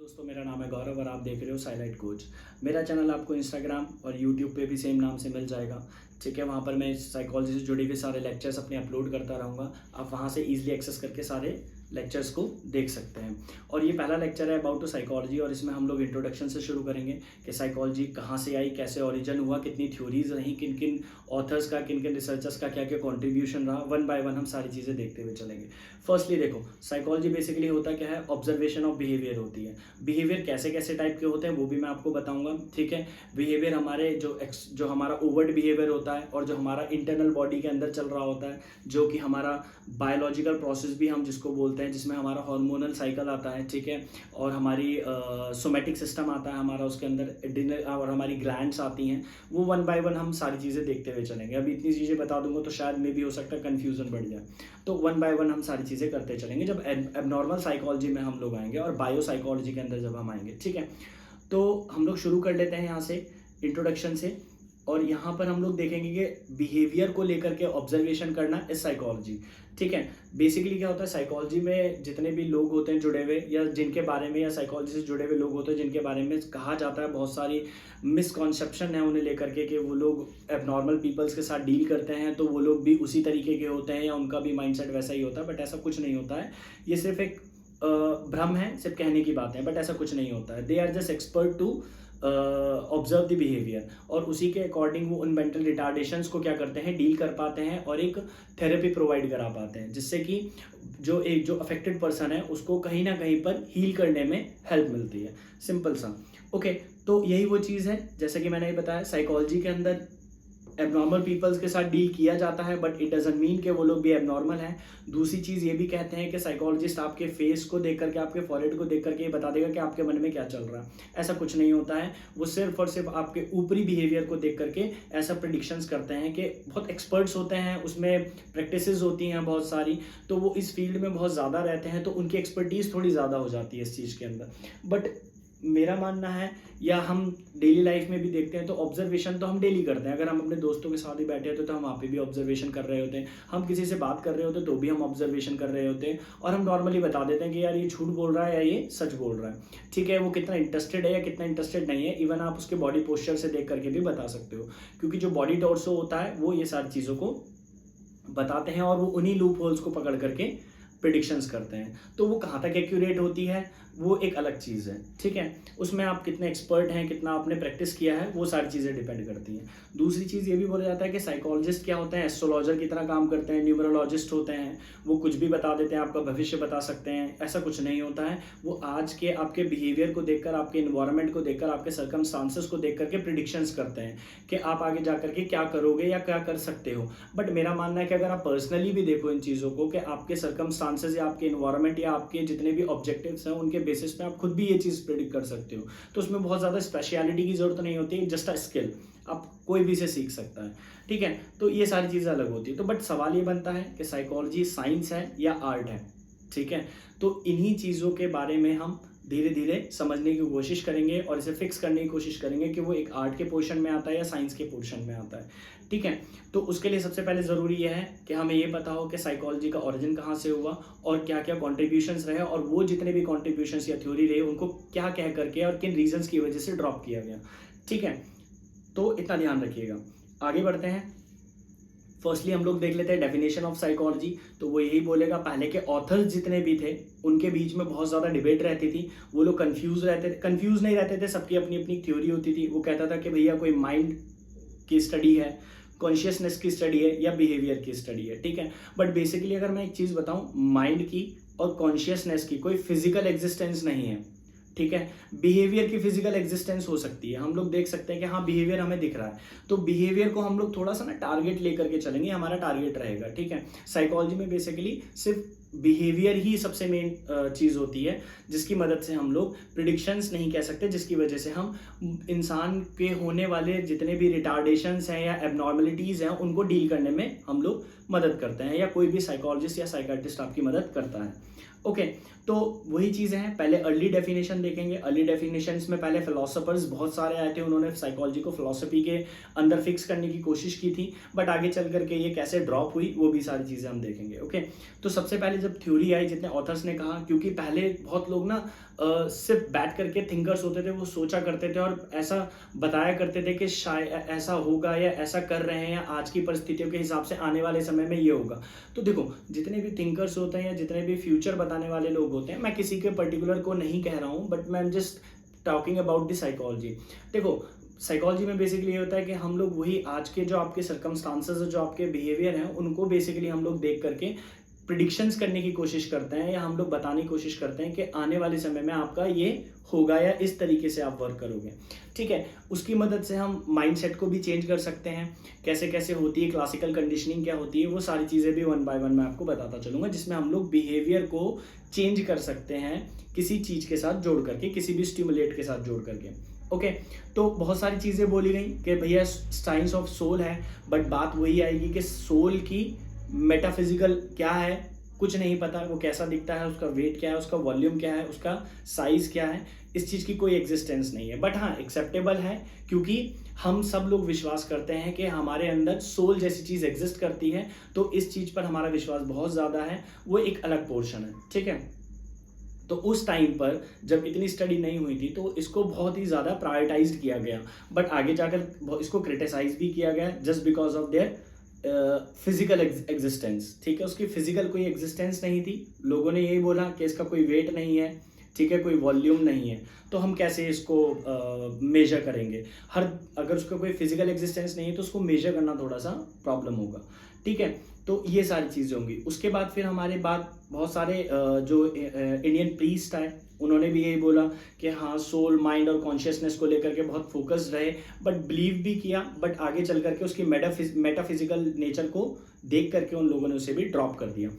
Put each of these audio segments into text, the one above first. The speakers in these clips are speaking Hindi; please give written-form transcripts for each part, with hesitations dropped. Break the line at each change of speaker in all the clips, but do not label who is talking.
दोस्तों, मेरा नाम है गौरव और आप देख रहे हो साइलाइट कोच। मेरा चैनल आपको इंस्टाग्राम और यूट्यूब पे भी सेम नाम से मिल जाएगा। ठीक है, वहाँ पर मैं साइकोलॉजी से जुड़े हुए सारे लेक्चर्स अपने अपलोड करता रहूँगा। आप वहाँ से ईजिली एक्सेस करके सारे लेक्चर्स को देख सकते हैं। और ये पहला लेक्चर है अबाउट टू साइकोलॉजी और इसमें हम लोग इंट्रोडक्शन से शुरू करेंगे कि साइकोलॉजी कहाँ से आई, कैसे ओरिजिन हुआ, कितनी थ्योरीज रही, किन किन ऑथर्स का, किन किन रिसर्चर्स का क्या क्या कॉन्ट्रीब्यूशन रहा। वन बाय वन हम सारी चीज़ें देखते हुए चलेंगे। फर्स्टली देखो, साइकोलॉजी बेसिकली होता क्या है, ऑब्जर्वेशन ऑफ बिहेवियर होती है। बिहेवियर कैसे कैसे टाइप के होते हैं वो भी मैं आपको बताऊंगा। ठीक है, बिहेवियर हमारे जो हमारा ओवर्ट बिहेवियर होता है और जो हमारा इंटरनल बॉडी के अंदर चल रहा होता है, जो कि हमारा बायोलॉजिकल प्रोसेस भी हम जिसको बोलते हैं, जिसमें हमारा हार्मोनल साइकिल आता है। ठीक है, और हमारी सोमेटिक सिस्टम आता है हमारा, उसके अंदर एड्रिनल और हमारी ग्लैंड्स आती हैं। वो वन बाय वन हम सारी चीज़ें देखते हुए चलेंगे। अभी इतनी चीज़ें बता दूंगा तो शायद में भी हो सकता है कन्फ्यूजन बढ़ जाए, तो वन बाय वन हम सारी चीज़ें करते चलेंगे। जब एबनॉर्मल साइकोलॉजी में हम लोग आएंगे और बायो साइकोलॉजी के अंदर जब हम आएंगे, ठीक है, तो हम लोग शुरू कर लेते हैं यहाँ से इंट्रोडक्शन से। और यहाँ पर हम लोग देखेंगे कि बिहेवियर को लेकर के ऑब्जर्वेशन करना इज साइकोलॉजी। ठीक है, बेसिकली क्या होता है, साइकोलॉजी में जितने भी लोग होते हैं जुड़े हुए, या जिनके बारे में, या साइकोलॉजी से जुड़े हुए लोग होते हैं जिनके बारे में कहा जाता है, बहुत सारी मिसकॉन्सेप्शन है उन्हें लेकर के कि वो लोग एबनॉर्मल पीपल्स के साथ डील करते हैं तो वो लोग भी उसी तरीके के होते हैं या उनका भी माइंडसेट वैसा ही होता है। बट ऐसा कुछ नहीं होता है, ये सिर्फ एक भ्रम है, सिर्फ कहने की बात है, बट ऐसा कुछ नहीं होता है। They are just expert to observe the behaviour, और उसी के अकॉर्डिंग वो उन मेंटल रिटार्डेशंस को क्या करते हैं, डील कर पाते हैं और एक थेरेपी प्रोवाइड करा पाते हैं, जिससे कि जो अफेक्टेड पर्सन है उसको कहीं ना कहीं पर हील करने में हेल्प मिलती है। सिंपल सा। ओके, तो यही वो चीज़ है, जैसे कि मैंने ये बताया, साइकोलॉजी के अंदर एबनॉर्मल पीपल्स के साथ डील किया जाता है, बट इट डजंट मीन कि वो लोग भी एबनॉर्मल हैं। दूसरी चीज़ ये भी कहते हैं कि साइकोलॉजिस्ट आपके फेस को देख करके, आपके फॉरहेड को देख करके ये बता देगा कि आपके मन में क्या चल रहा है। ऐसा कुछ नहीं होता है, वो सिर्फ और सिर्फ आपके ऊपरी बिहेवियर को देख करके ऐसा प्रेडिक्शंस करते हैं कि बहुत एक्सपर्ट्स होते हैं, उसमें प्रैक्टिसेस होती हैं बहुत सारी, तो वो इस फील्ड में बहुत ज़्यादा रहते हैं, तो उनकी एक्सपर्टीज़ थोड़ी ज़्यादा हो जाती है इस चीज़ के अंदर। बट मेरा मानना है, या हम डेली लाइफ में भी देखते हैं, तो ऑब्जर्वेशन तो हम डेली करते हैं। अगर हम अपने दोस्तों के साथ ही बैठे हैं तो हम वहाँ पे भी ऑब्जर्वेशन कर रहे होते हैं। हम किसी से बात कर रहे होते हैं तो भी हम ऑब्जर्वेशन कर रहे होते हैं, और हम नॉर्मली बता देते हैं कि यार ये झूठ बोल रहा है या ये सच बोल रहा है। ठीक है, वो कितना इंटरेस्टेड है या कितना इंटरेस्टेड नहीं है, इवन आप उसके बॉडी पोस्चर से देख करके भी बता सकते हो, क्योंकि जो बॉडी टॉर्सो होता है वो ये सारी चीज़ों को बताते हैं, और वो उन्हीं लूप होल्स को पकड़ करके प्रिडिक्शंस करते हैं। तो वो कहाँ तक एक्यूरेट होती है वो एक अलग चीज़ है। ठीक है, उसमें आप कितने एक्सपर्ट हैं, कितना आपने प्रैक्टिस किया है, वो सारी चीज़ें डिपेंड करती हैं। दूसरी चीज़ ये भी बोला जाता है कि साइकोलॉजिस्ट क्या होते हैं, एस्ट्रोलॉजर की तरह काम करते हैं, न्यूमरोलॉजिस्ट होते हैं, वो कुछ भी बता देते हैं, आपका भविष्य बता सकते हैं। ऐसा कुछ नहीं होता है, वो आज के आपके बिहेवियर को देखकर, आपके इन्वायरमेंट को देखकर, आपके सर्कमस्टांसेस को देख करके प्रिडिक्शंस करते हैं कि आप आगे जा करके क्या करोगे या क्या कर सकते हो। बट मेरा मानना है कि अगर आप पर्सनली भी देखो इन चीज़ों को, कि आपके सर्कमस्टांसेस या आपके इन्वायरमेंट या आपके जितने भी ऑब्जेक्टिव्स हैं उनके बेसिस पे आप खुद भी ये चीज़ प्रेडिक्ट कर सकते हो, तो उसमें बहुत ज़्यादा स्पेशलिटी की जरूरत नहीं होती, जस्ट अ स्किल, आप कोई भी इसे सीख सकता है। ठीक है, तो ये सारी चीज़ें अलग होती है। तो बट सवाल ये बनता है कि साइकोलॉजी साइंस है या आर्ट है। ठीक है, तो इन्हीं चीज़ों के बारे में हम धीरे धीरे समझने की कोशिश करेंगे और इसे फिक्स करने की कोशिश करेंगे कि वो एक आर्ट के पोर्शन में आता है या साइंस के पोर्शन में आता है। ठीक है, तो उसके लिए सबसे पहले ज़रूरी यह है कि हमें ये पता हो कि साइकोलॉजी का ओरिजिन कहाँ से हुआ और क्या क्या कॉन्ट्रीब्यूशंस रहे, और वो जितने भी कॉन्ट्रीब्यूशंस या थ्योरी रहे उनको क्या कह करके और किन रीजंस की वजह से ड्रॉप किया गया। ठीक है, तो इतना ध्यान रखिएगा। आगे बढ़ते हैं। फर्स्टली हम लोग देख लेते हैं डेफिनेशन ऑफ साइकोलॉजी। तो वो यही बोलेगा, पहले के ऑथर्स जितने भी थे उनके बीच में बहुत ज़्यादा डिबेट रहती थी, वो लोग कंफ्यूज नहीं रहते थे, सबकी अपनी अपनी थ्योरी होती थी। वो कहता था कि भैया कोई माइंड की स्टडी है, कॉन्शियसनेस की स्टडी है, या बिहेवियर की स्टडी है। ठीक है, बट बेसिकली अगर मैं एक चीज़ बताऊं, माइंड की और कॉन्शियसनेस की कोई फिजिकल एग्जिस्टेंस नहीं है। ठीक है, बिहेवियर की फिजिकल एग्जिस्टेंस हो सकती है, हम लोग देख सकते हैं कि हाँ बिहेवियर हमें दिख रहा है, तो बिहेवियर को हम लोग थोड़ा सा ना टारगेट लेकर के चलेंगे, हमारा टारगेट रहेगा। ठीक है, साइकोलॉजी में बेसिकली सिर्फ बिहेवियर ही सबसे मेन चीज़ होती है, जिसकी मदद से हम लोग प्रिडिक्शंस नहीं कह सकते, जिसकी वजह से हम इंसान के होने वाले जितने भी रिटार्डेशंस हैं या एबनॉर्मलिटीज़ हैं उनको डील करने में हम लोग मदद करते हैं, या कोई भी साइकोलॉजिस्ट या साइकाट्रिस्ट आपकी मदद करता है। ओके, तो वही चीज़ें हैं। पहले अर्ली डेफिनेशन देखेंगे। अर्ली डेफिनेशंस में पहले फिलोसोफर्स बहुत सारे आए थे, उन्होंने साइकोलॉजी को फिलोसफी के अंदर फिक्स करने की कोशिश की थी, बट आगे चल करके ये कैसे ड्रॉप हुई वो भी सारी चीज़ें हम देखेंगे। ओके, तो सबसे पहले जब थ्योरी आई, जितने ऑथर्स ने कहा, क्योंकि पहले बहुत लोग ना सिर्फ बैठ करके थिंकर्स होते थे, वो सोचा करते थे और ऐसा बताया करते थे कि शायद ऐसा होगा या ऐसा कर रहे हैं या आज की परिस्थितियों के हिसाब से आने वाले समय में ये होगा। तो देखो, जितने भी थिंकर्स होते हैं या जितने भी फ्यूचर बताने वाले लोग होते हैं, मैं किसी के पर्टिकुलर को नहीं कह रहा हूँ, बट मैं am just talking about the psychology. देखो, साइकोलॉजी में बेसिकली ये होता है कि हम लोग वही आज के जो आपके सर्कमस्टांसेस, जो आपके बिहेवियर हैं, उनको बेसिकली हम लोग देख करके प्रिडिक्शंस करने की कोशिश करते हैं या हम लोग बताने की कोशिश करते हैं कि आने वाले समय में आपका ये होगा या इस तरीके से आप वर्क करोगे। ठीक है, उसकी मदद से हम माइंडसेट को भी चेंज कर सकते हैं, कैसे कैसे होती है, क्लासिकल कंडीशनिंग क्या होती है, वो सारी चीज़ें भी वन बाय वन मैं आपको बताता चलूँगा, जिसमें हम लोग बिहेवियर को चेंज कर सकते हैं किसी चीज़ के साथ जोड़ करके, किसी भी स्टिमुलेट के साथ जोड़ करके। ओके, तो बहुत सारी चीज़ें बोली गई कि भैया साइंस ऑफ सोल है, बट बात वही आएगी कि सोल की मेटाफिजिकल क्या है, कुछ नहीं पता, वो कैसा दिखता है, उसका वेट क्या है, उसका वॉल्यूम क्या है, उसका साइज क्या है, इस चीज़ की कोई एग्जिस्टेंस नहीं है। बट हाँ, एक्सेप्टेबल है, क्योंकि हम सब लोग विश्वास करते हैं कि हमारे अंदर सोल जैसी चीज़ एग्जिस्ट करती है, तो इस चीज़ पर हमारा विश्वास बहुत ज़्यादा है, वो एक अलग पोर्शन है। ठीक है, तो उस टाइम पर जब इतनी स्टडी नहीं हुई थी तो इसको बहुत ही ज़्यादा प्रायोरिटाइज्ड किया गया, बट आगे जाकर इसको क्रिटिसाइज भी किया गया just because of their physical existence. ठीक है, उसकी फिजिकल कोई एग्जिस्टेंस नहीं थी, लोगों ने यही बोला कि इसका कोई वेट नहीं है, ठीक है, कोई वॉल्यूम नहीं है, तो हम कैसे इसको मेजर करेंगे। अगर उसका कोई फिजिकल एग्जिस्टेंस नहीं है तो उसको मेजर करना थोड़ा सा प्रॉब्लम होगा। ठीक है, तो ये सारी चीज़ें होंगी। उसके बाद फिर हमारे बाद बहुत सारे जो इंडियन प्रीस्ट आए, उन्होंने भी यही बोला कि हाँ, सोल, माइंड और कॉन्शियसनेस को लेकर के बहुत फोकस्ड रहे, बट बिलीव भी किया, बट आगे चल करके उसकी मेटाफिजिकल नेचर को देख करके उन लोगों ने उसे भी ड्रॉप कर दिया।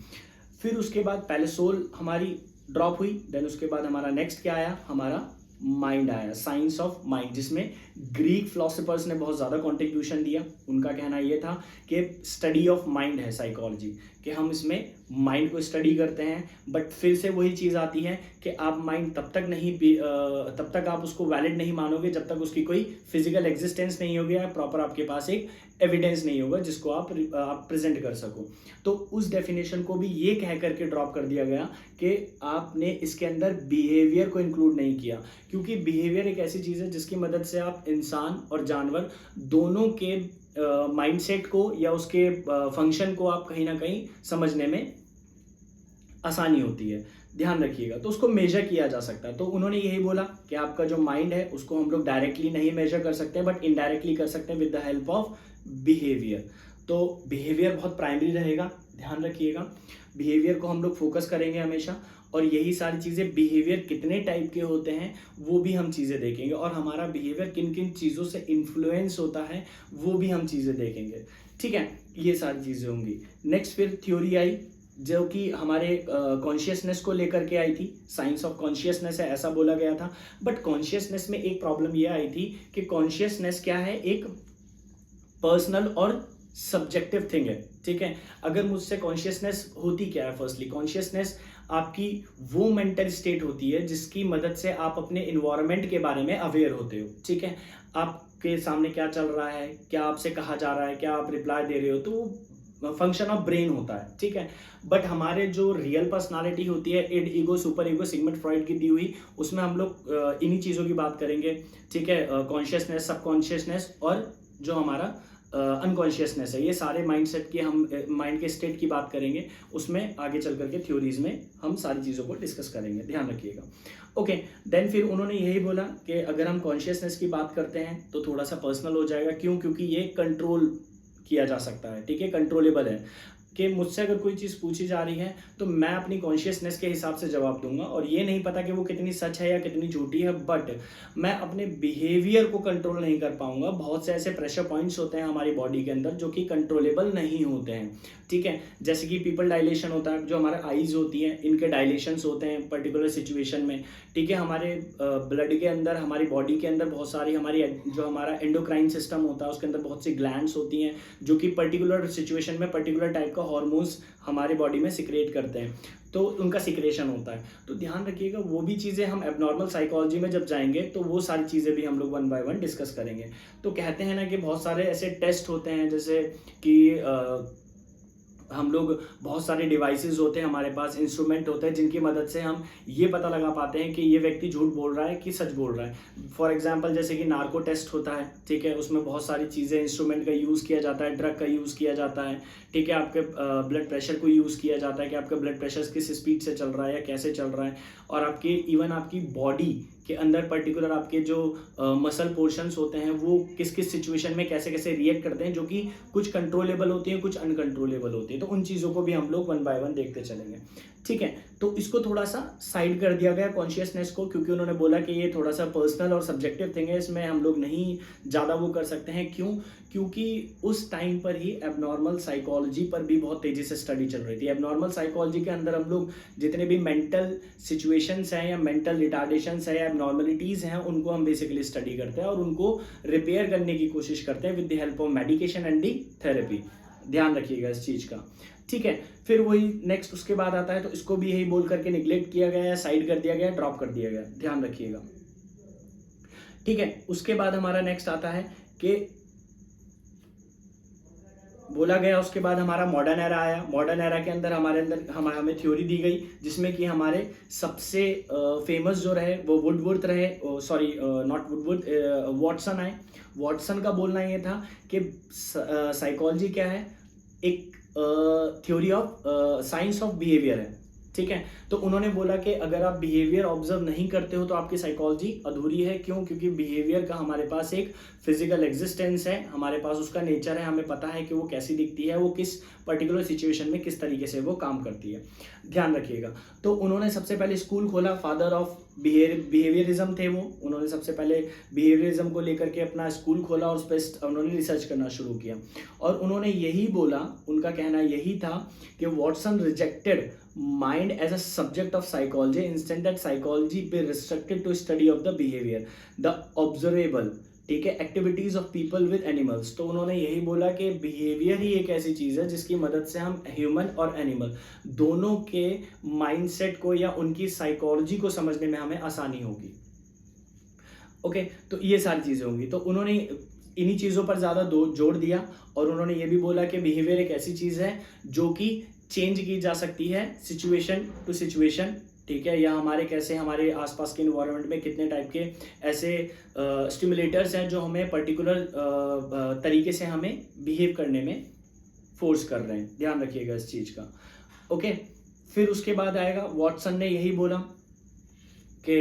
फिर उसके बाद पहले सोल हमारी ड्रॉप हुई, देन उसके बाद हमारा नेक्स्ट क्या आया, हमारा माइंड आया, साइंस ऑफ माइंड, जिसमें ग्रीक फिलोसोफर्स ने बहुत ज़्यादा कॉन्ट्रीब्यूशन दिया। उनका कहना ये था कि स्टडी ऑफ माइंड है साइकोलॉजी, कि हम इसमें माइंड को स्टडी करते हैं, बट फिर से वही चीज़ आती है कि आप माइंड तब तक आप उसको वैलिड नहीं मानोगे जब तक उसकी कोई फिजिकल एग्जिस्टेंस नहीं होगी या प्रॉपर आपके पास एक एविडेंस नहीं होगा जिसको आप प्रेजेंट कर सको। तो उस डेफिनेशन को भी ये कह करके ड्रॉप कर दिया गया कि आपने इसके अंदर बिहेवियर को इंक्लूड नहीं किया, क्योंकि बिहेवियर एक ऐसी चीज़ है जिसकी मदद से आप इंसान और जानवर दोनों के माइंडसेट को या उसके फंक्शन को आप कहीं ना कहीं समझने में आसानी होती है, ध्यान रखिएगा। तो उसको मेजर किया जा सकता है। तो उन्होंने यही बोला कि आपका जो माइंड है उसको हम लोग डायरेक्टली नहीं मेजर कर सकते, बट इनडायरेक्टली कर सकते हैं with the help of behaviour. तो बिहेवियर बहुत प्राइमरी रहेगा, ध्यान रखिएगा। बिहेवियर को हम लोग फोकस करेंगे हमेशा, और यही सारी चीज़ें, बिहेवियर कितने टाइप के होते हैं वो भी हम चीज़ें देखेंगे, और हमारा बिहेवियर किन किन चीज़ों से इन्फ्लुएंस होता है वो भी हम चीज़ें देखेंगे। ठीक है, ये सारी चीज़ें होंगी। नेक्स्ट फिर थ्योरी आई जो कि हमारे कॉन्शियसनेस को लेकर के आई थी, साइंस ऑफ कॉन्शियसनेस है ऐसा बोला गया था। बट कॉन्शियसनेस में एक प्रॉब्लम ये आई थी कि कॉन्शियसनेस क्या है, एक पर्सनल और सब्जेक्टिव थिंग है। ठीक है, अगर मुझसे कॉन्शियसनेस होती क्या है, फर्स्टली कॉन्शियसनेस आपकी वो मेंटल स्टेट होती है जिसकी मदद से आप अपने इन्वायरमेंट के बारे में अवेयर होते हो। ठीक है, आपके सामने क्या चल रहा है, क्या आपसे कहा जा रहा है, क्या आप रिप्लाई दे रहे हो, तो फंक्शन ऑफ ब्रेन होता है। ठीक है, बट हमारे जो रियल पर्सनालिटी होती है, id, ego, super ego, Sigmund Freud की दी हुई, उसमें हम लोग इन्हीं चीज़ों की बात करेंगे। ठीक है, कॉन्शियसनेस, सबकॉन्शियसनेस और जो हमारा अनकॉन्शियसनेस है, ये सारे माइंडसेट की हम माइंड के स्टेट की बात करेंगे। उसमें आगे चल करके थ्योरीज में हम सारी चीज़ों को डिस्कस करेंगे, ध्यान रखिएगा। ओके, देन फिर उन्होंने यही बोला कि अगर हम कॉन्शियसनेस की बात करते हैं तो थोड़ा सा पर्सनल हो जाएगा। क्यों? क्योंकि ये कंट्रोल किया जा सकता है। ठीक है, कंट्रोलेबल है कि मुझसे अगर कोई चीज़ पूछी जा रही है तो मैं अपनी कॉन्शियसनेस के हिसाब से जवाब दूंगा, और ये नहीं पता कि वो कितनी सच है या कितनी झूठी है, बट मैं अपने बिहेवियर को कंट्रोल नहीं कर पाऊंगा। बहुत से ऐसे प्रेशर पॉइंट्स होते हैं हमारी बॉडी के अंदर जो कि कंट्रोलेबल नहीं होते हैं। ठीक है, जैसे कि पीपल डायलेशन होता है, जो हमारे आईज होती हैं इनके डायलेशंस होते हैं पर्टिकुलर सिचुएशन में। ठीक है, हमारे ब्लड के अंदर, हमारी बॉडी के अंदर बहुत सारी जो हमारा एंडोक्राइन सिस्टम होता है उसके अंदर बहुत सी ग्लैंड्स होती हैं जो कि पर्टिकुलर सिचुएशन में पर्टिकुलर टाइप का हार्मोन्स हमारे बॉडी में सिक्रेट करते हैं, तो उनका सिक्रेशन होता है। तो ध्यान रखिएगा, वो भी चीज़ें हम एबनॉर्मल साइकोलॉजी में जब जाएंगे तो वो सारी चीज़ें भी हम लोग वन बाय वन डिस्कस करेंगे। तो कहते हैं ना कि बहुत सारे ऐसे टेस्ट होते हैं, जैसे कि हम लोग बहुत सारे डिवाइसेस होते हैं हमारे पास, इंस्ट्रूमेंट होते हैं जिनकी मदद से हम ये पता लगा पाते हैं कि ये व्यक्ति झूठ बोल रहा है कि सच बोल रहा है। फॉर एग्जांपल जैसे कि नार्को टेस्ट होता है, ठीक है, उसमें बहुत सारी चीज़ें, इंस्ट्रूमेंट का यूज़ किया जाता है, ड्रग का यूज़ किया जाता है, ठीक है, आपके ब्लड प्रेशर को यूज़ किया जाता है कि आपका ब्लड प्रेशर किस स्पीड से चल रहा है या कैसे चल रहा है, और आपके इवन आपकी बॉडी के अंदर पर्टिकुलर आपके जो मसल पोर्शंस होते हैं वो किस किस सिचुएशन में कैसे कैसे रिएक्ट करते हैं, जो कि कुछ कंट्रोलेबल होती है, कुछ अनकंट्रोलेबल होती है। तो उन चीज़ों को भी हम लोग वन बाय वन देखते चलेंगे, ठीक है। तो इसको थोड़ा सा साइड कर दिया गया कॉन्शियसनेस को, क्योंकि उन्होंने बोला कि ये थोड़ा सा पर्सनल और सब्जेक्टिव थिंग है, इसमें हम लोग नहीं ज़्यादा वो कर सकते हैं। क्यों? क्योंकि उस टाइम पर ही एबनॉर्मल साइकोलॉजी पर भी बहुत तेज़ी से स्टडी चल रही थी। एबनॉर्मल साइकोलॉजी के अंदर हम लोग जितने भी मेंटल सिचुएशंस हैं या मेंटल रिटार्डेशंस हैं या एबनॉर्मलिटीज़ हैं, उनको हम बेसिकली स्टडी करते हैं और उनको रिपेयर करने की कोशिश करते हैं with the help of medication and the therapy. ध्यान रखिएगा इस चीज़ का, ठीक है। फिर वही नेक्स्ट उसके बाद आता है, तो इसको भी यही बोल करके निग्लेक्ट किया गया या साइड कर दिया गया, ड्रॉप कर दिया गया, ध्यान रखिएगा, ठीक है। उसके बाद हमारा नेक्स्ट आता है कि बोला गया, उसके बाद हमारा मॉडर्न एरा आया। मॉडर्न एरा के अंदर हमें थ्योरी दी गई जिसमें कि हमारे सबसे फेमस जो रहे वो वुडवर्थ रहे, सॉरी नॉट वुडवर्थ, वॉटसन आए। वॉटसन का बोलना ये था कि साइकोलॉजी क्या है, एक theory of science of behaviour है, ठीक है। तो उन्होंने बोला कि अगर आप बिहेवियर ऑब्जर्व नहीं करते हो तो आपकी साइकोलॉजी अधूरी है। क्यों? क्योंकि बिहेवियर का हमारे पास एक फिजिकल एग्जिस्टेंस है, हमारे पास उसका नेचर है, हमें पता है कि वो कैसी दिखती है, वो किस पर्टिकुलर सिचुएशन में किस तरीके से वो काम करती है, ध्यान रखिएगा। तो उन्होंने सबसे पहले स्कूल खोला, फादर ऑफ बिहेवियरिज्म थे वो। उन्होंने सबसे पहले बिहेवियरिज्म को लेकर के अपना स्कूल खोला और उस पर उन्होंने रिसर्च करना शुरू किया। और उन्होंने यही बोला, उनका कहना यही था कि Watson rejected mind as a subject of psychology, instead that psychology be restricted to study of the behavior, the observable, ठीक है, activities of people with animals. तो उन्होंने यही बोला कि बिहेवियर ही एक ऐसी चीज़ है जिसकी मदद से हम ह्यूमन और एनिमल दोनों के माइंडसेट को या उनकी साइकोलॉजी को समझने में हमें आसानी होगी। ओके, तो ये सारी चीज़ें होंगी। तो उन्होंने इन्हीं चीज़ों पर ज़्यादा जोड़ दिया और उन्होंने ये भी बोला कि बिहेवियर एक ऐसी चीज़ है जो कि चेंज की जा सकती है सिचुएशन टू सिचुएशन, ठीक है, या हमारे कैसे हमारे आसपास के इन्वायरमेंट में कितने टाइप के ऐसे स्टिमुलेटर्स हैं जो हमें पर्टिकुलर तरीके से हमें बिहेव करने में फोर्स कर रहे हैं, ध्यान रखिएगा इस चीज़ का। ओके, फिर उसके बाद आएगा, वॉटसन ने यही बोला कि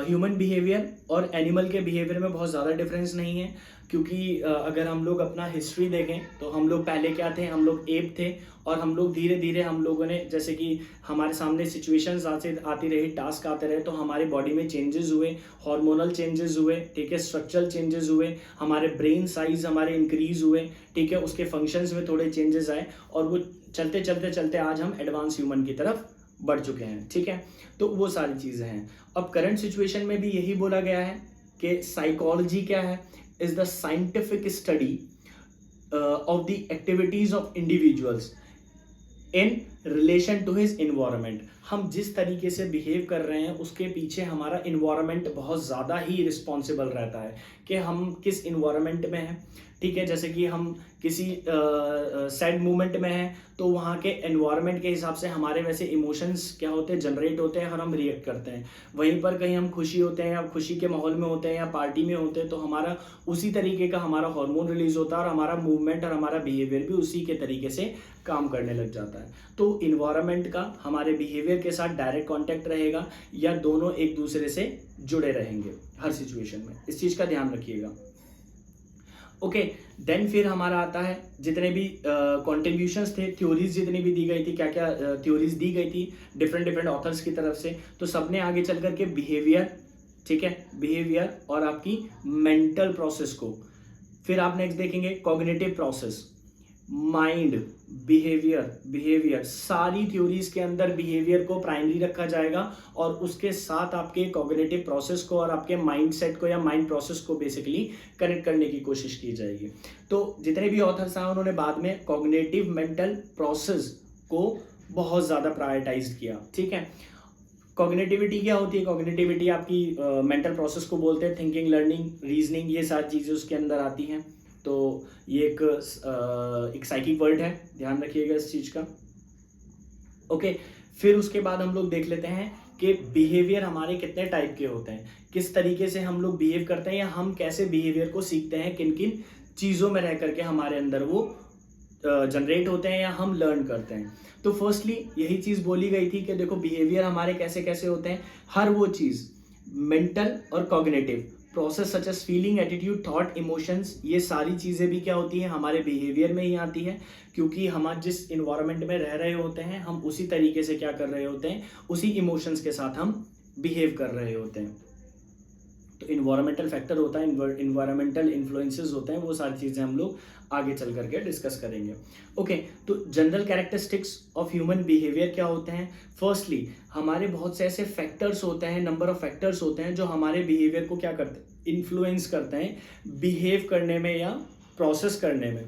ह्यूमन बिहेवियर और एनिमल के बिहेवियर में बहुत ज़्यादा डिफरेंस नहीं है। क्योंकि अगर हम लोग अपना हिस्ट्री देखें तो हम लोग पहले क्या थे, हम लोग एप थे और हम लोग धीरे धीरे हम लोगों ने, जैसे कि हमारे सामने सिचुएशंस आती रही, टास्क आते रहे, तो हमारे बॉडी में चेंजेस हुए, हार्मोनल चेंजेस हुए, ठीक है, स्ट्रक्चरल चेंजेस हुए, हमारे ब्रेन साइज हमारे इंक्रीज हुए, ठीक है, उसके फंक्शंस में थोड़े चेंजेस आए और वो चलते चलते चलते आज हम एडवांस ह्यूमन की तरफ बढ़ चुके हैं, ठीक है। तो वो सारी चीज़ें हैं। अब करंट सिचुएशन में भी यही बोला गया है कि साइकोलॉजी क्या है, is the scientific study of the activities of individuals in relation to his environment। हम जिस तरीके से बिहेव कर रहे हैं उसके पीछे हमारा इन्वायरमेंट बहुत ज़्यादा ही रिस्पॉन्सिबल रहता है कि हम किस इन्वायरमेंट में हैं, ठीक है। जैसे कि हम किसी सैड मोमेंट में हैं तो वहाँ के एनवायरनमेंट के हिसाब से हमारे वैसे इमोशंस क्या होते हैं, जनरेट होते हैं और हम रिएक्ट करते हैं। वहीं पर कहीं हम खुशी होते हैं या खुशी के माहौल में होते हैं या पार्टी में होते हैं तो हमारा उसी तरीके का हमारा हार्मोन रिलीज होता है और हमारा मूवमेंट और हमारा बिहेवियर भी उसी के तरीके से काम करने लग जाता है। तो इन्वायरमेंट का हमारे बिहेवियर के साथ डायरेक्ट कॉन्टैक्ट रहेगा या दोनों एक दूसरे से जुड़े रहेंगे हर सिचुएशन में, इस चीज़ का ध्यान रखिएगा। ओके, देन फिर हमारा आता है जितने भी कॉन्ट्रीब्यूशंस थे, थ्योरीज जितनी भी दी गई थी, क्या क्या थ्योरीज दी गई थी डिफरेंट ऑथर्स की तरफ से, तो सबने आगे चल करके बिहेवियर, ठीक है, बिहेवियर और आपकी मेंटल प्रोसेस को, फिर आप नेक्स्ट देखेंगे कॉग्निटिव प्रोसेस, माइंड, बिहेवियर, सारी थ्योरीज के अंदर बिहेवियर को प्राइमरी रखा जाएगा और उसके साथ आपके कॉग्निटिव प्रोसेस को और आपके माइंड सेट को या माइंड प्रोसेस को बेसिकली कनेक्ट करने की कोशिश की जाएगी। तो जितने भी ऑथर्स हैं उन्होंने बाद में कॉग्निटिव मेंटल प्रोसेस को बहुत ज़्यादा प्रायोरिटाइज किया, ठीक है। कॉग्निटिविटी क्या होती है? कॉग्निटिविटी आपकी मेंटल प्रोसेस को बोलते हैं, थिंकिंग, लर्निंग, रीजनिंग, ये सारी चीज़ें उसके अंदर आती हैं। तो ये एक साइकिक वर्ड है, ध्यान रखिएगा इस चीज़ का। ओके, फिर उसके बाद हम लोग देख लेते हैं कि बिहेवियर हमारे कितने टाइप के होते हैं, किस तरीके से हम लोग बिहेव करते हैं या हम कैसे बिहेवियर को सीखते हैं, किन किन चीज़ों में रह करके हमारे अंदर वो जनरेट होते हैं या हम लर्न करते हैं। तो फर्स्टली यही चीज़ बोली गई थी कि देखो बिहेवियर हमारे कैसे कैसे होते हैं। हर वो चीज़ मेंटल और cognitive process such as feeling, attitude, thought, emotions, ये सारी चीज़ें भी क्या होती हैं हमारे बिहेवियर में ही आती है, क्योंकि हम आज जिस इन्वायरमेंट में रह रहे होते हैं हम उसी तरीके से क्या कर रहे होते हैं, उसी इमोशंस के साथ हम बिहेव कर रहे होते हैं। तो इन्वायरमेंटल फैक्टर होता है, इन्वायरमेंटल इन्फ्लुएंसेस होते हैं, वो सारी चीज़ें हम लोग आगे चल करके डिस्कस करेंगे। ओके, तो general characteristics of human behaviour क्या होते हैं। फर्स्टली हमारे बहुत से ऐसे फैक्टर्स होते हैं, नंबर ऑफ फैक्टर्स होते हैं जो हमारे बिहेवियर को क्या करते हैं, इन्फ्लुएंस करते हैं बिहेव करने में या प्रोसेस करने में।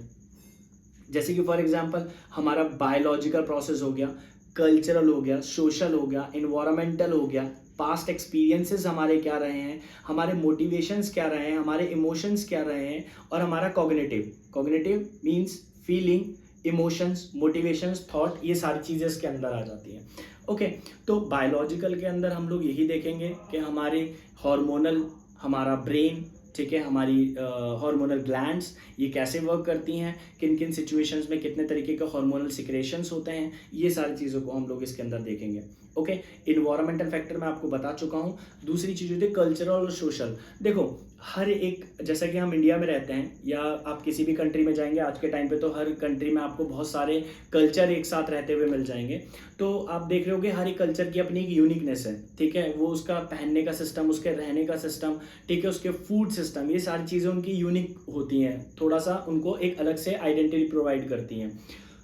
जैसे कि फॉर एग्जांपल हमारा बायोलॉजिकल प्रोसेस हो गया, कल्चरल हो गया, सोशल हो गया, इन्वायरमेंटल हो गया, पास्ट एक्सपीरियंसेस हमारे क्या रहे हैं, हमारे मोटिवेशंस क्या रहे हैं, हमारे इमोशंस क्या रहे हैं, और हमारा cognitive means feeling, emotions, motivations, thought, ये सारी चीज़ें इसके अंदर आ जाती हैं। ओके, तो बायोलॉजिकल के अंदर हम लोग यही देखेंगे कि हमारे हार्मोनल, हमारा ब्रेन, ठीक है, हमारी हार्मोनल ग्लैंड्स ये कैसे वर्क करती हैं, किन किन सिचुएशंस में कितने तरीके के हार्मोनल सिक्रेशंस होते हैं, ये सारी चीज़ों को हम लोग इसके अंदर देखेंगे। ओके, इन्वायरमेंटल फैक्टर मैं आपको बता चुका हूँ। दूसरी चीज़ होती है कल्चरल और सोशल। देखो हर एक, जैसा कि हम इंडिया में रहते हैं या आप किसी भी कंट्री में जाएंगे आज के टाइम पे, तो हर कंट्री में आपको बहुत सारे कल्चर एक साथ रहते हुए मिल जाएंगे। तो आप देख रहे हो कि हर एक कल्चर की अपनी एक यूनिकनेस है, ठीक है, वो उसका पहनने का सिस्टम, उसके रहने का सिस्टम, ठीक है, उसके फूड सिस्टम, ये सारी चीज़ें उनकी यूनिक होती हैं, थोड़ा सा उनको एक अलग से आइडेंटिटी प्रोवाइड करती हैं।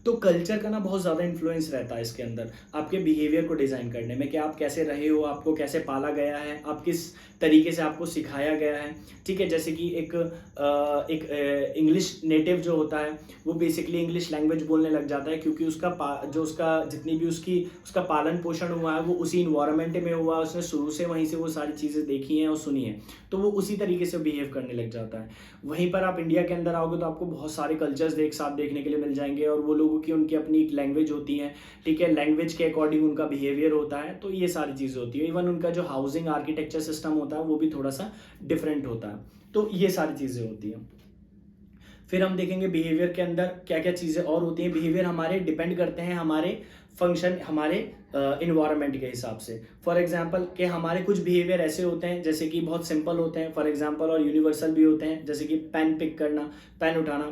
तो कल्चर का ना बहुत ज़्यादा इन्फ्लुएंस रहता है इसके अंदर आपके बिहेवियर को डिज़ाइन करने में, कि आप कैसे रहे हो, आपको कैसे पाला गया है, आप किस तरीके से आपको सिखाया गया है, ठीक है। जैसे कि एक इंग्लिश नेटिव जो होता है वो बेसिकली इंग्लिश लैंग्वेज बोलने लग जाता है, क्योंकि उसका जितनी भी उसका पालन पोषण हुआ है वो उसी इन्वायरमेंट में हुआ, उसने शुरू से वहीं से वो सारी चीज़ें देखी हैं और सुनी हैं, तो वो उसी तरीके से बिहेव करने लग जाता है। वहीं पर आप इंडिया के अंदर आओगे तो आपको बहुत सारे कल्चर्स एक साथ देखने के लिए मिल जाएंगे, और वो लोगों की उनकी अपनी एक लैंग्वेज होती है, ठीक है, लैंग्वेज के अकॉर्डिंग उनका बिहेवियर होता है, तो ये सारी चीज़ें होती है। इवन उनका जो हाउसिंग आर्किटेक्चर सिस्टम होता है वो भी थोड़ा सा डिफरेंट होता है, तो ये सारी चीज़ें होती हैं। फिर हम देखेंगे बिहेवियर के अंदर क्या क्या चीज़ें और होती हैं। बिहेवियर हमारे डिपेंड करते हैं हमारे फंक्शन, हमारे इन्वायरमेंट के हिसाब से। फॉर एग्जांपल कि हमारे कुछ बिहेवियर ऐसे होते हैं जैसे कि बहुत सिंपल होते हैं, फॉर एग्जांपल, और यूनिवर्सल भी होते हैं, जैसे कि पेन पिक करना, पेन उठाना,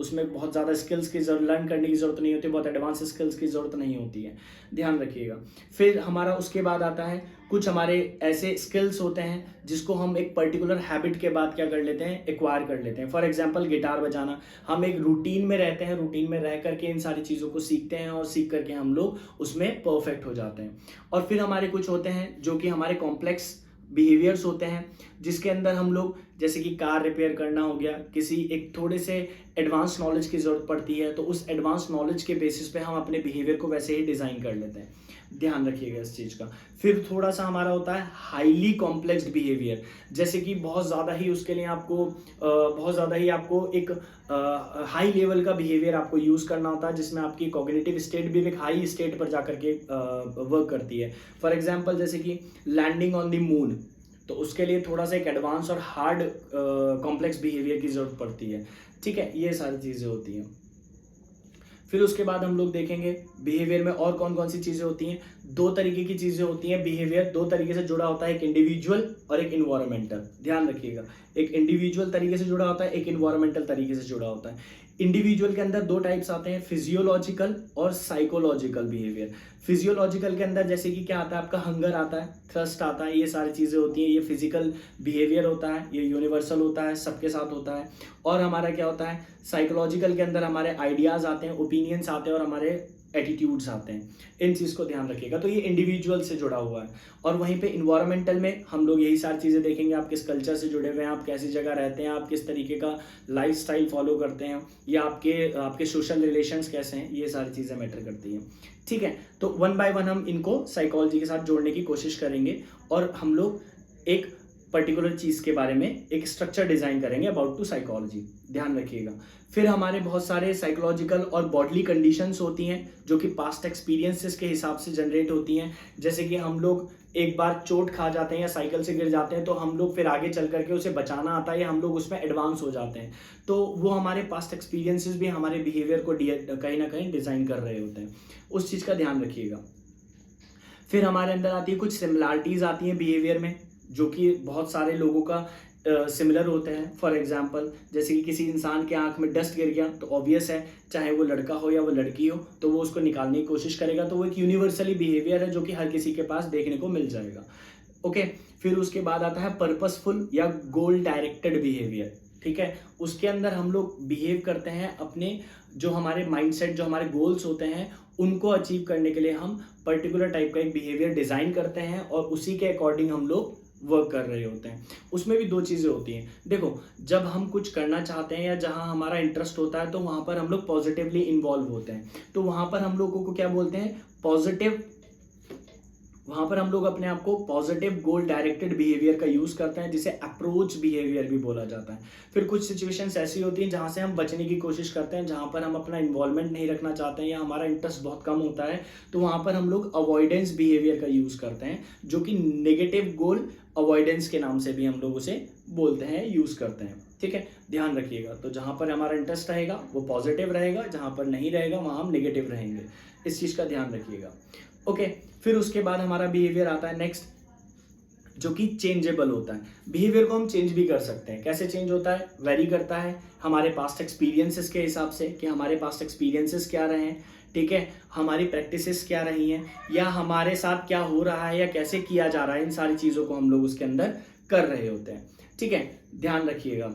उसमें बहुत ज़्यादा स्किल्स की लर्न करने की ज़रूरत नहीं होती, बहुत एडवांस स्किल्स की ज़रूरत नहीं होती है, ध्यान रखिएगा। फिर हमारा उसके बाद आता है कुछ हमारे ऐसे स्किल्स होते हैं जिसको हम एक पर्टिकुलर हैबिट के बाद क्या कर लेते हैं, एक्वायर कर लेते हैं। फॉर एग्जांपल गिटार बजाना, हम एक रूटीन में रहते हैं, रूटीन में रह करके इन सारी चीज़ों को सीखते हैं और सीख करके हम लोग उसमें परफेक्ट हो जाते हैं। और फिर हमारे कुछ होते हैं जो कि हमारे कॉम्प्लेक्स बिहेवियर्स होते हैं, जिसके अंदर हम लोग, जैसे कि कार रिपेयर करना हो गया, किसी एक थोड़े से एडवांस नॉलेज की ज़रूरत पड़ती है, तो उस एडवांस नॉलेज के बेसिस पे हम अपने बिहेवियर को वैसे ही डिज़ाइन कर लेते हैं, ध्यान रखिएगा इस चीज़ का। फिर थोड़ा सा हमारा होता है हाईली कॉम्प्लेक्स बिहेवियर, जैसे कि बहुत ज़्यादा ही उसके लिए आपको एक हाई लेवल का बिहेवियर आपको यूज़ करना होता है, जिसमें आपकी कॉग्निटिव स्टेट भी एक हाई स्टेट पर जा करके वर्क करती है। फॉर एग्जांपल जैसे कि लैंडिंग ऑन द मून, तो उसके लिए थोड़ा सा एक एडवांस और हार्ड कॉम्प्लेक्स बिहेवियर की ज़रूरत पड़ती है, ठीक है, ये सारी चीज़ें होती हैं। फिर उसके बाद हम लोग देखेंगे बिहेवियर में और कौन कौन सी चीज़ें होती हैं। दो तरीके की चीज़ें होती हैं, बिहेवियर दो तरीके से जुड़ा होता है, एक इंडिविजुअल और एक इन्वायरमेंटल, ध्यान रखिएगा। एक इंडिविजुअल तरीके से जुड़ा होता है, एक इन्वायरमेंटल तरीके से जुड़ा होता है। इंडिविजुअल के अंदर दो टाइप्स आते हैं, फिजियोलॉजिकल और साइकोलॉजिकल बिहेवियर। फिजियोलॉजिकल के अंदर जैसे कि क्या आता है, आपका हंगर आता है, थ्रस्ट आता है, ये सारी चीज़ें होती हैं, ये फिजिकल बिहेवियर होता है, ये यूनिवर्सल होता है, सबके साथ होता है। और हमारा क्या होता है, साइकोलॉजिकल के अंदर हमारे आइडियाज़ आते हैं, ओपिनियंस आते हैं और हमारे एटीट्यूड्स आते हैं, इन चीज़ को ध्यान रखिएगा। तो ये इंडिविजुअल से जुड़ा हुआ है। और वहीं पे इन्वायरमेंटल में हम लोग यही सारी चीज़ें देखेंगे, आप किस कल्चर से जुड़े हुए हैं, आप कैसी जगह रहते हैं, आप किस तरीके का लाइफस्टाइल फॉलो करते हैं, या आपके सोशल रिलेशंस कैसे हैं, ये सारी चीज़ें मैटर करती हैं, ठीक है। तो वन बाय वन हम इनको साइकोलॉजी के साथ जोड़ने की कोशिश करेंगे और हम लोग एक पर्टिकुलर चीज़ के बारे में एक स्ट्रक्चर डिज़ाइन करेंगे अबाउट टू साइकोलॉजी, ध्यान रखिएगा। फिर हमारे बहुत सारे साइकोलॉजिकल और बॉडली कंडीशंस होती हैं जो कि पास्ट एक्सपीरियंसेस के हिसाब से जनरेट होती हैं। जैसे कि हम लोग एक बार चोट खा जाते हैं या साइकिल से गिर जाते हैं तो हम लोग फिर आगे चल करके उसे बचाना आता है या हम लोग उसमें एडवांस हो जाते हैं, तो वो हमारे पास्ट एक्सपीरियंसेस भी हमारे बिहेवियर को कहीं ना कहीं डिज़ाइन कर रहे होते हैं। उस चीज़ का ध्यान रखिएगा। फिर हमारे अंदर आती है कुछ सिमिलैरिटीज़ आती हैं बिहेवियर में जो कि बहुत सारे लोगों का सिमिलर होते हैं। फॉर एग्जांपल जैसे कि किसी इंसान के आंख में डस्ट गिर गया तो ऑब्वियस है, चाहे वो लड़का हो या वो लड़की हो, तो वो उसको निकालने की कोशिश करेगा। तो वो एक यूनिवर्सली बिहेवियर है जो कि हर किसी के पास देखने को मिल जाएगा। ओके, फिर उसके बाद आता है पर्पसफुल या गोल डायरेक्टेड बिहेवियर। ठीक है, उसके अंदर हम लोग बिहेव करते हैं अपने जो हमारे माइंडसेट, जो हमारे गोल्स होते हैं उनको अचीव करने के लिए हम पर्टिकुलर टाइप का एक बिहेवियर डिज़ाइन करते हैं और उसी के अकॉर्डिंग हम लोग वर्क कर रहे होते हैं। उसमें भी दो चीज़ें होती हैं। देखो, जब हम कुछ करना चाहते हैं या जहाँ हमारा इंटरेस्ट होता है तो वहाँ पर हम लोग पॉजिटिवली इन्वॉल्व होते हैं। तो वहाँ पर हम लोगों को क्या बोलते हैं, पॉजिटिव। वहाँ पर हम लोग अपने आप को पॉजिटिव गोल डायरेक्टेड बिहेवियर का यूज़ करते हैं, जिसे अप्रोच बिहेवियर भी बोला जाता है। फिर कुछ सिचुएशंस ऐसी होती हैं जहाँ से हम बचने की कोशिश करते हैं, जहाँ पर हम अपना इन्वॉल्वमेंट नहीं रखना चाहते हैं या हमारा इंटरेस्ट बहुत कम होता है, तो वहाँ पर हम लोग अवॉइडेंस बिहेवियर का यूज़ करते हैं, जो कि नेगेटिव गोल अवॉइडेंस के नाम से भी हम लोग उसे बोलते हैं, यूज़ करते हैं। ठीक है, ध्यान रखिएगा। तो जहाँ पर हमारा इंटरेस्ट रहेगा वो पॉजिटिव रहेगा, जहाँ पर नहीं रहेगा वहाँ हम नेगेटिव रहेंगे। इस चीज़ का ध्यान रखिएगा। ओके, फिर उसके बाद हमारा बिहेवियर आता है नेक्स्ट, जो कि चेंजेबल होता है। बिहेवियर को हम चेंज भी कर सकते हैं। कैसे चेंज होता है, वेरी करता है हमारे पास्ट एक्सपीरियंसेस के हिसाब से कि हमारे पास्ट एक्सपीरियंसेस क्या रहे हैं। ठीक है, हमारी प्रैक्टिसेस क्या रही हैं या हमारे साथ क्या हो रहा है या कैसे किया जा रहा है, इन सारी चीज़ों को हम लोग उसके अंदर कर रहे होते हैं। ठीक है, ध्यान रखिएगा।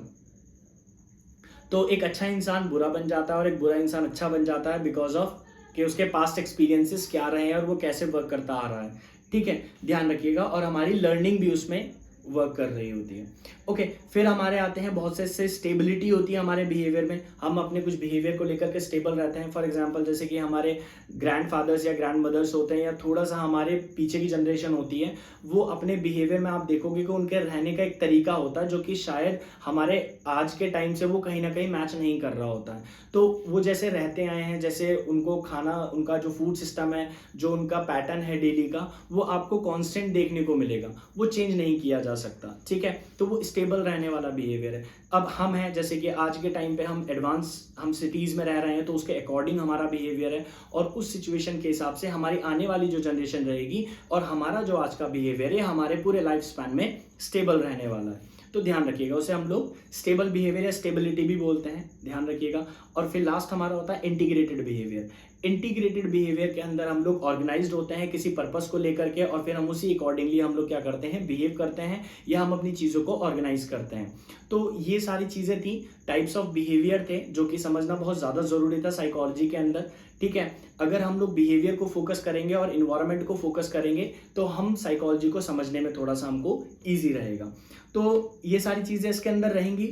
तो एक अच्छा इंसान बुरा बन जाता है और एक बुरा इंसान अच्छा बन जाता है बिकॉज ऑफ कि उसके पास्ट एक्सपीरियंसेस क्या रहे हैं और वो कैसे वर्क करता आ रहा है। ठीक है, ध्यान रखिएगा। और हमारी लर्निंग भी उसमें वर्क कर रही होती है। ओके, फिर हमारे आते हैं बहुत से स्टेबिलिटी होती है हमारे बिहेवियर में। हम अपने कुछ बिहेवियर को लेकर के स्टेबल रहते हैं। फॉर एग्जांपल जैसे कि हमारे ग्रैंड फादर्स या ग्रैंड मदर्स होते हैं या थोड़ा सा हमारे पीछे की जनरेशन होती है, वो अपने बिहेवियर में आप देखोगे कि उनके रहने का एक तरीका होता है जो कि शायद हमारे आज के टाइम से वो कहीं ना कहीं मैच नहीं कर रहा होता है। तो वो जैसे रहते आए हैं, जैसे उनको खाना, उनका जो फूड सिस्टम है, जो उनका पैटर्न है डेली का, वो आपको कांस्टेंट देखने को मिलेगा, वो चेंज नहीं किया जा सकता। ठीक है, तो वो स्टेबल रहने वाला बिहेवियर है। अब हम हैं, जैसे कि आज के टाइम पे हम सिटीज़ में रह रहे हैं, तो उसके अकॉर्डिंग हमारा बिहेवियर है और उस सिचुएशन के हिसाब से हमारी आने वाली जो जनरेशन रहेगी और हमारा जो आज का बिहेवियर है हमारे पूरे लाइफ स्पैन में स्टेबल रहने वाला है। तो ध्यान रखिएगा, उसे हम लोग स्टेबल बिहेवियर या स्टेबिलिटी भी बोलते हैं, ध्यान रखिएगा। और फिर लास्ट हमारा होता है इंटीग्रेटेड बिहेवियर। इंटीग्रेटेड बिहेवियर के अंदर हम लोग ऑर्गेनाइज्ड होते हैं किसी पर्पस को लेकर के और फिर हम उसी अकॉर्डिंगली हम लोग क्या करते हैं, बिहेव करते हैं या हम अपनी चीज़ों को ऑर्गेनाइज करते हैं। तो ये सारी चीज़ें थी, टाइप्स ऑफ बिहेवियर थे जो कि समझना बहुत ज़्यादा ज़रूरी था साइकोलॉजी के अंदर। ठीक है, अगर हम लोग बिहेवियर को फोकस करेंगे और इन्वायरमेंट को फोकस करेंगे तो हम साइकोलॉजी को समझने में थोड़ा सा हमको ईजी रहेगा। तो ये सारी चीज़ें इसके अंदर रहेंगी।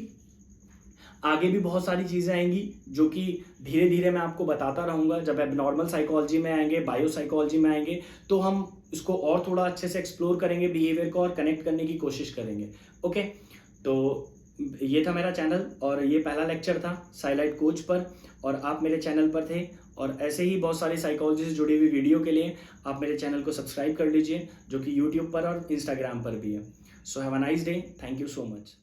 आगे भी बहुत सारी चीज़ें आएंगी जो कि धीरे धीरे मैं आपको बताता रहूँगा। जब एबनॉर्मल साइकोलॉजी में आएंगे, बायो साइकोलॉजी में आएंगे, तो हम इसको और थोड़ा अच्छे से एक्सप्लोर करेंगे बिहेवियर को और कनेक्ट करने की कोशिश करेंगे। ओके, तो ये था मेरा चैनल और ये पहला लेक्चर था साइलाइट कोच पर और आप मेरे चैनल पर थे। और ऐसे ही बहुत सारी साइकोलॉजी से जुड़ी हुई वीडियो के लिए आप मेरे चैनल को सब्सक्राइब कर लीजिए, जो कि यूट्यूब पर और इंस्टाग्राम पर भी है। So have a nice day, thank you so much.